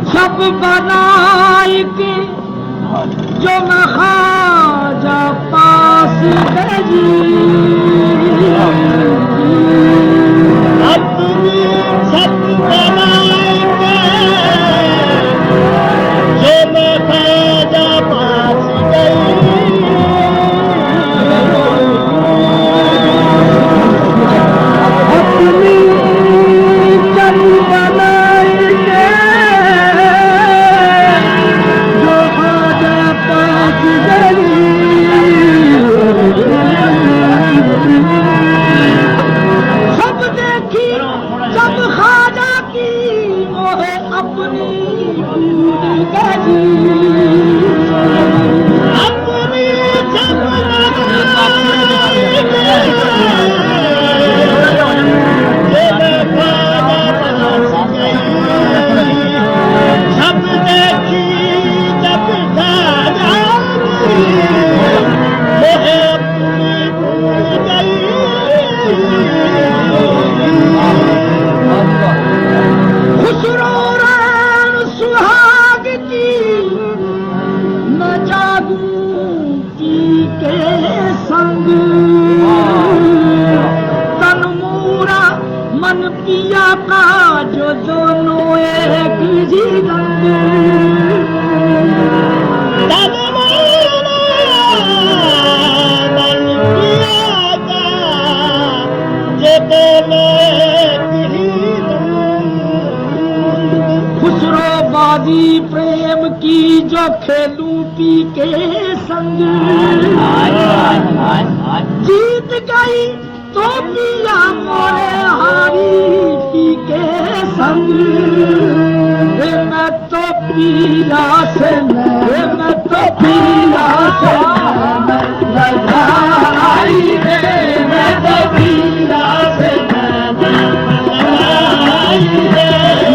छप बनाए के जो मैं ख्वाजा पास गई अपनी छप बनाए के जो मैं ख्वाजा पास गई अपनी छप बनाए के सब देखी जब ख्वाजा की मोहे अपनी भूल गई अपनी छप सब देखी जब ख्वाजा मोहे अपनी भूल गई खुसरो रैन सुहाग की न जागू की के संग तन मूरा मन पिया का जो दोनों एक ही रंग तन मूरा मन पिया का जो दोनों एक ही खुसरोबाजी प्रेम की जो खेलू पी के संग जीत गई तो पिया मोरे हारी पी के संग मैं तो पिया से मैं तो पिया से लगाई रे मैं तो पिया से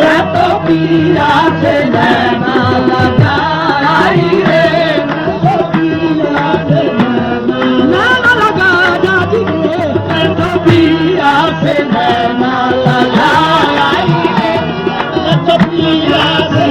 मैं तो पिया से नैना लगाई रे मैं तो पिया से नैना लगा दादी रे मैं तो पिया से नैना लगाई रे मैं तो पिया से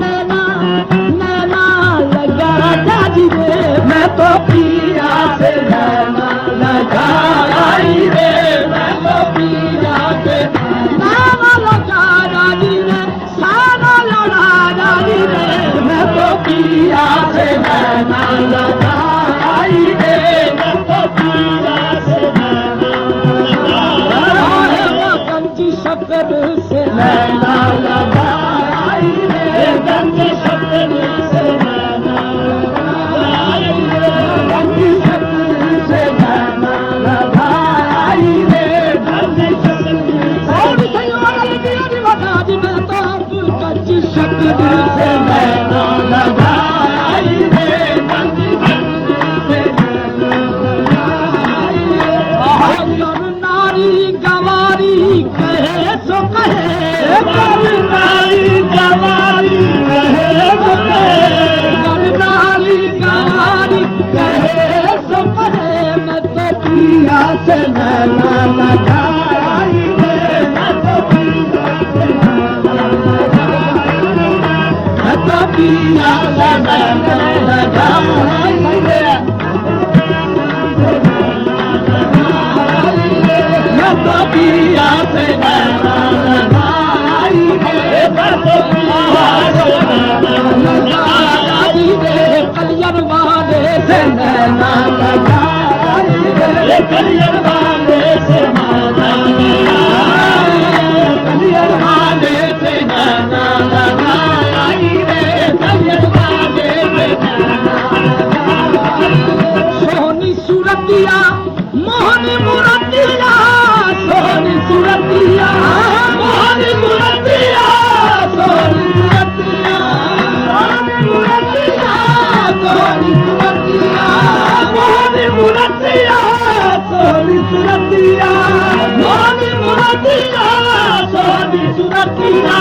नैना लगा दादी रे मैं तो पिया से नैना लगाई रे मैं तो पिया से नैना लगा दादी रे साना लड़ा दादी रे मैं तो पिया से नैना लगाई रे मैं तो पिया से नैना कंची शक्कर से नैना लगाई रे कंची शक्कर से नैना लगाई रे कंची शक्कर से नैना लगाई रे कंची कंची शक्कर से नैना लगाई रे कंची से नारी गवारी कहे सो कहे नारी गवारी कहे सो कहे नारी गवारी कहे सो कहे मैं तो पिया से नैना लगाई रे मैं तो पिया से मैं तो पिया से नैना लगाई रे मैं तो पिया से नैना लगाई रे, मैं तो पिया कलियर वाले से नैना लगाई रे, कलियर वाले से नैना कलियर वाले से नैना लगाई रे, कलियर वाले से सोनी सूरतिया मोहनी मुरतिया, सोनी सूरतिया मोहनी मुरतिया, सोनी सूरतिया सोनी सुरतिया मोहनी मुरतिया, सोनी सुरतिया मोहनी मुरतिया, सोनी सुरतिया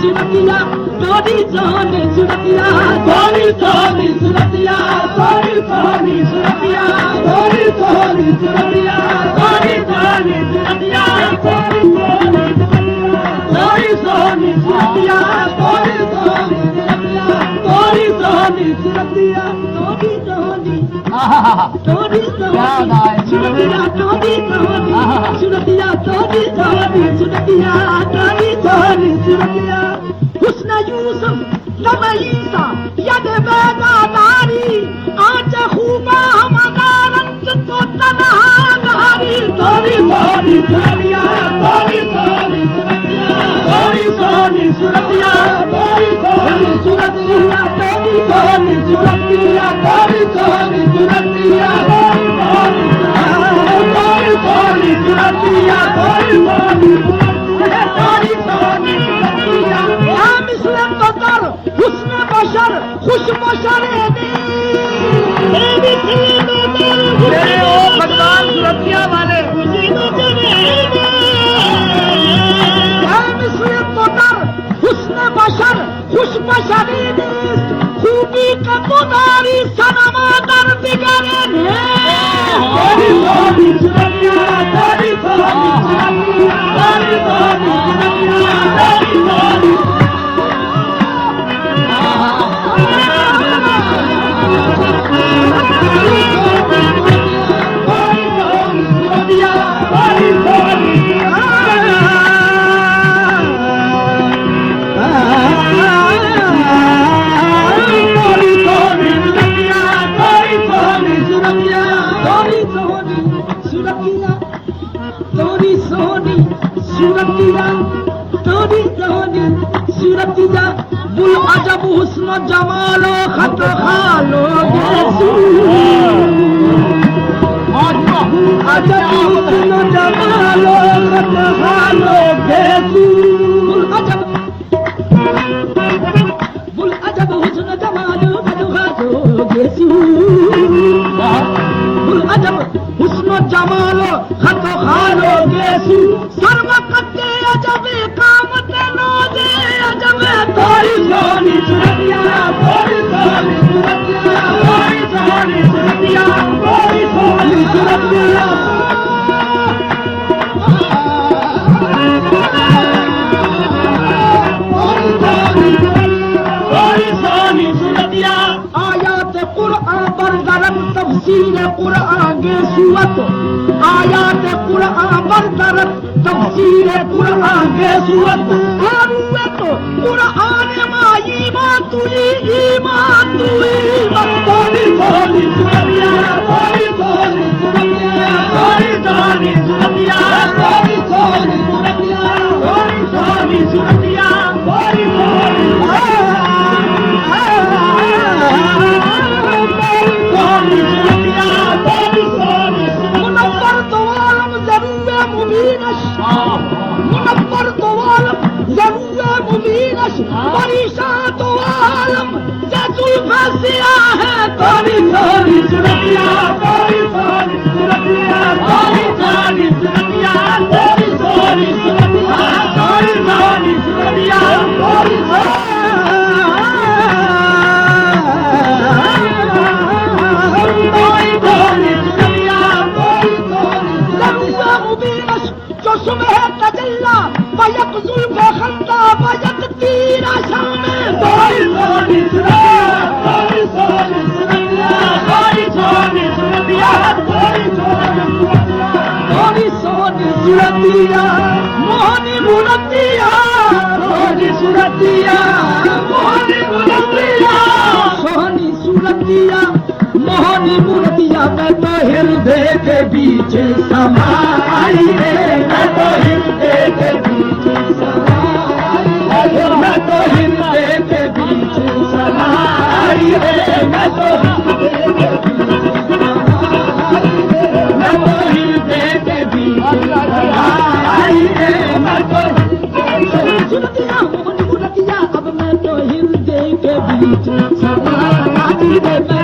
सुरतिया तोरी सोनी सुरतिया, तोरी सोनी सुरतिया, तोरी सोनी सुरतिया, तोरी सोनी सुरतिया, तोरी सोनी सुरतिया, तोरी सोनी सुरतिया, तोरी सोनी सुरतिया, तोरी सोनी सुरतिया, तोरी सोनी तोरी सोनी सुरतिया, तोरी सोनी सुरतिया, तोरी सोनी सुरतिया, तोरी सोनी सुरतिया हुस्न यूसुफ नमईसा यद बेदादारी आज खूबा मदारंत तो तनहा नारी, तोरी सोनी सुरतिया, तोरी सोनी सुरतिया, तोरी सोनी सुरतिया, तोरी सोनी सुरतिया, तोरी सोनी सुरतिया, तोरी सोनी सुरतिया, तोरी सोनी सुरतिया, तोरी सोनी तोरी सोनी सुरतिया मिसले कदर हुस्न बशर खुश बशर सुरतिया वाले मिसले कदर हुस्न बशर खुश बशर खूबी का मुदारी सनमा दर दिगरे तोरी सोनी सुरतिया, तोरी सोनी सुरतिया, तोरी सोनी सुरतिया, तोरी सोनी सूरतिया बुल अजब हुस्न जमालो खत खालो अजब हुस्न जमालो खत खालो बुल अजब हुस्न जमालो खत खालो बुल अजब हुस्न जमालो खत खालो सर्व कत्ते अजब काम तेनो दे अजब तोरी सोनी सुरतिया, तोरी सोनी सुरतिया, तोरी सोनी सुरतिया, तोरी सोनी सुरतिया तोरी सोनी सुरतिया आयात कुरान बरदरम तफसीर कुरान के सुवत आयात कुरान बरदरम तफसीर कुरान के सुवत हारुए तो कुरान माई मातुई तोरी सोनी सुरतिया, तोरी सोनी सुरतिया, तोरी सोनी सुरतिया, तोरी सोनी सुरतिया, तोरी सोनी सुरतिया, तोरी सोनी मुनव्वर तो आलम जरूर मुबीनश, मुनव्वर तो आलम जरूर मुबीनश, परेशान तो आलम जजुल फसिया है तोरी सोनी सुरतिया, तोरी सोनी सुरतिया, तोरी सोनी सुरतिया, तोरी सोनी सुरतिया, तोरी सोनी सुरतिया, तोरी जो सुबह तजल्ला वयक़ज़ुल बखंदा वयक़तीरा शाम तोरी सोनी सुरतिया तोरी सोनी सुरतिया तोरी सोनी सुरतिया तोरी सोनी सुरतिया मोहनी मुरतिया सोनी सुरतिया मोहनी मुरतिया सोनी सुरतिया मोहनी मूर्तिया मैं तो हृदय के बीच समाई रे मैं तो हृदय के बीच समाई मैं तो हृदय के बीच समाई रे मैं तो हृदय के बीच समाई रे मैं तो सुरतिया मोहनी मूर्तिया अब मैं तो हृदय के बीच समाई रे मैं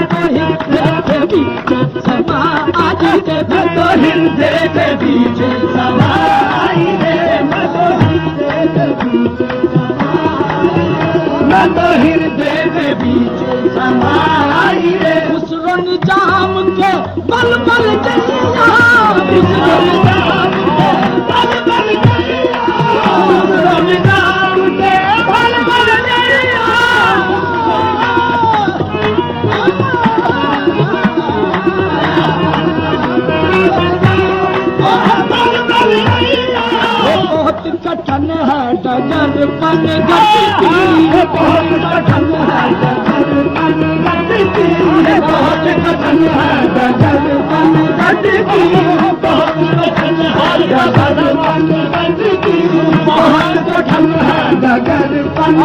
तो हृदय के बीच समाई रे मैं तो हृदय के बीच मैं तो हृदय के बीच समाई रे उस रंग जाम के बल बल चलिया उस रंग जाम के बल बल चलिया उस रंग जाम के बल बल चलिया कठन है डगर पन गति बहुत कठन है डगर पन गति बहुत कठन है डगर पन गति बहुत कठन है डगर पन गति बहुत कठन है डगर पन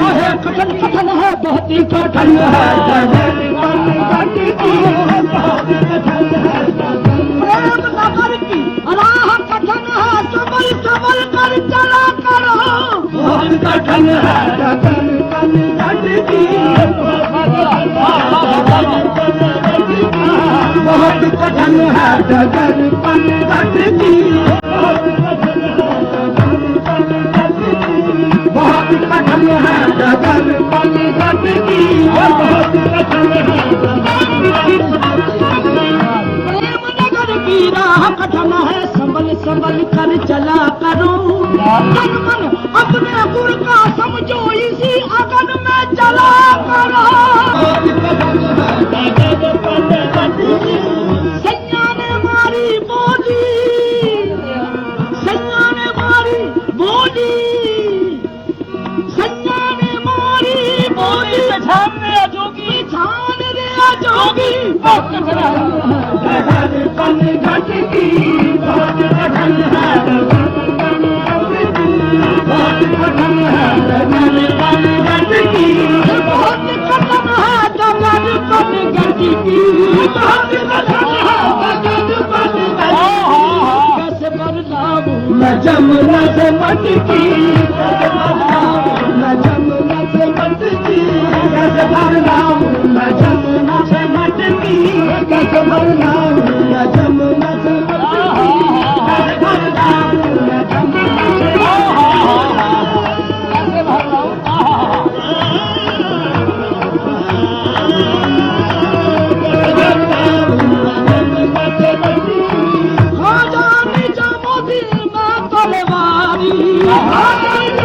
कठन कठन है बहुत ही कठन है डगर पन गति बहुत कठन है प्रेम नगर की राह कठन है सबल सबल कर चला करो बहुत कठन है डगर पन गति बहुत कठन है डगर पन गति बहुत कठन है डगर पन गति बहुत कठन है प्रेम नगर की राह कठन है संभल संभल कर चला करो तन मन अपने गुण का समझो इसी अगन में चला करो सैया ने मारी बोली सैया ने मारी बोली सैया ने मारी बोली छान रे जोगी छान रे जोगी बहुत पन घटकी बहुत कठन है बहुत कठन है डगर पन गति बहुत कठन है डगर पन गति बहुत कठन है डगर पन कैसे बरनाऊं मैं जमुना से मटकी मैं जमुना से मटकी कैसे बरनाऊं मैं जमुना से मटकी कैसे बरनाऊं मैं जमुना से मटकी कैसे बरनाऊं मैं जमुना से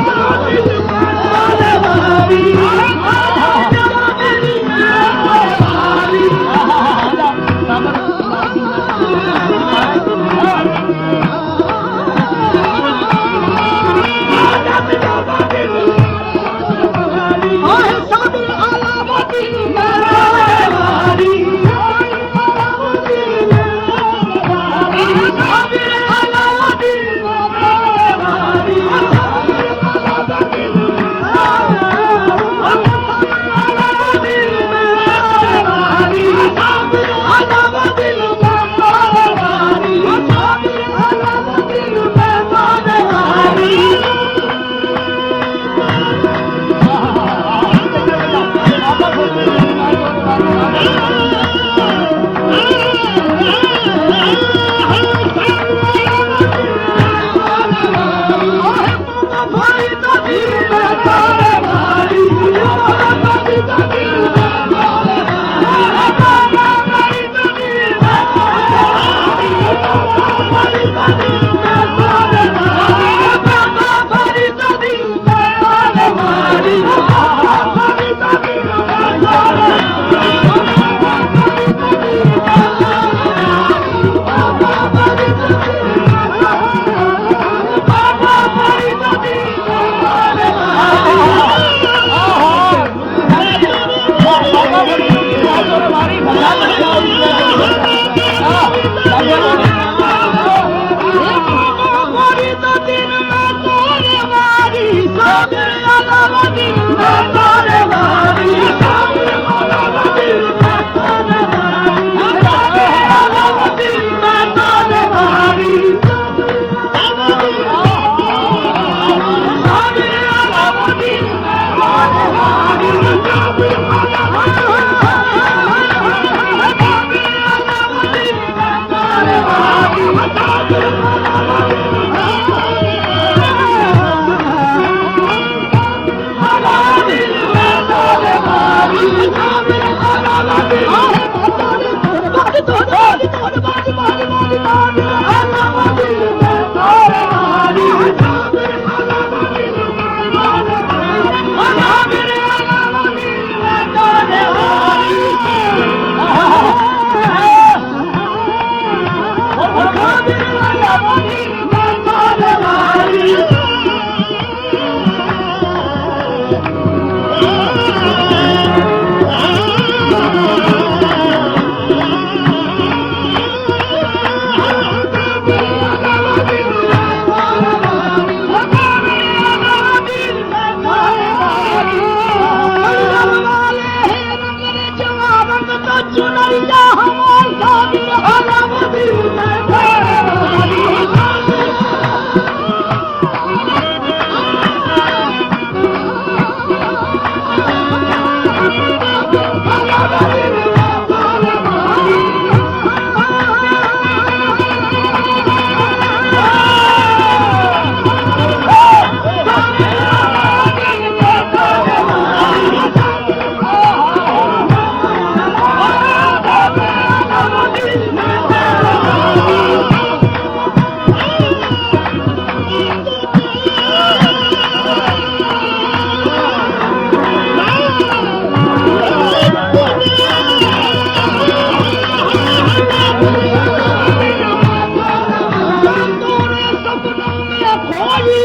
कोई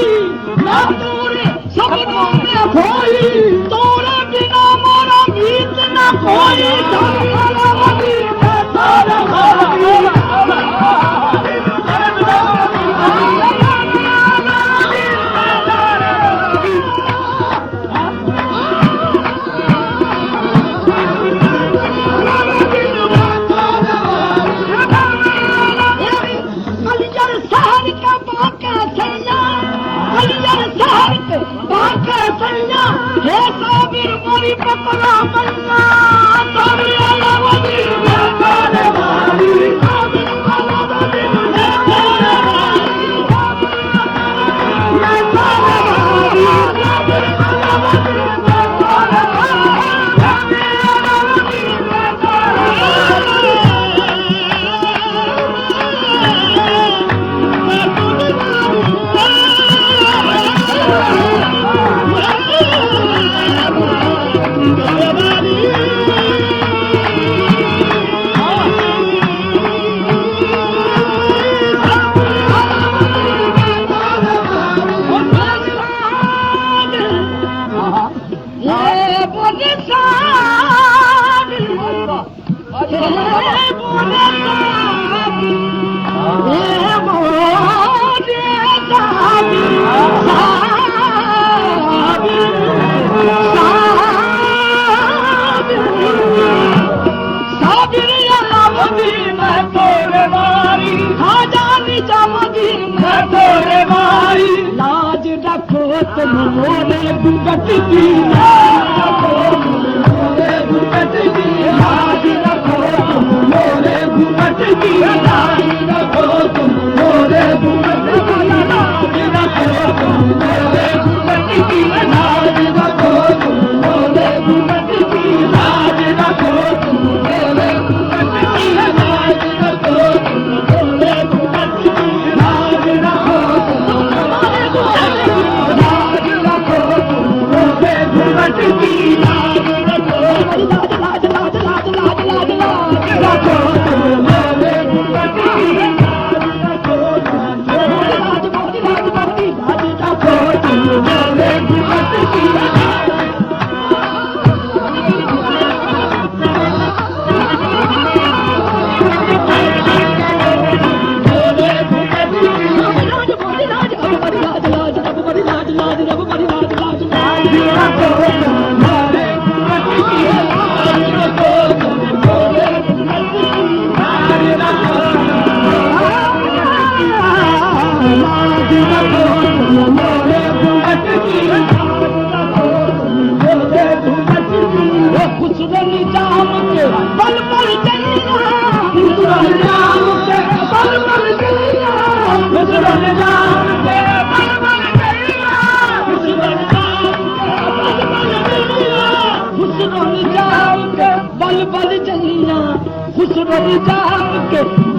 ना तोरे सपनों में कोई तोरे बिना मारा मीत ना कोई हे साबिर मोरी पकड़ा बन्ना साबिर वाला वजीर में तारे वाली साबिर वाला वजीर में तारे वाली मैं तारे वाली साबिर वाला वजीर में तारे वाली साबिर वाला वजीर में तारे लाज रखो तुम मोरे गुगट की लाज रखो तुम मोरे गुगट की लाज रखो तुम मोरे गुगट की लाज रखो तुम मोरे गुगट की लाज रखो तुम मोरे गुगट की लाज रखो तुम मोरे गुगट की लाज रखो तुम मोरे गुगट की लाज रखो तुम मोरे गुगट की लाज रखो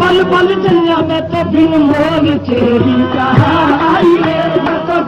बल बल चलिया मैं तो बिन मोर तेरी कहाई मैं तो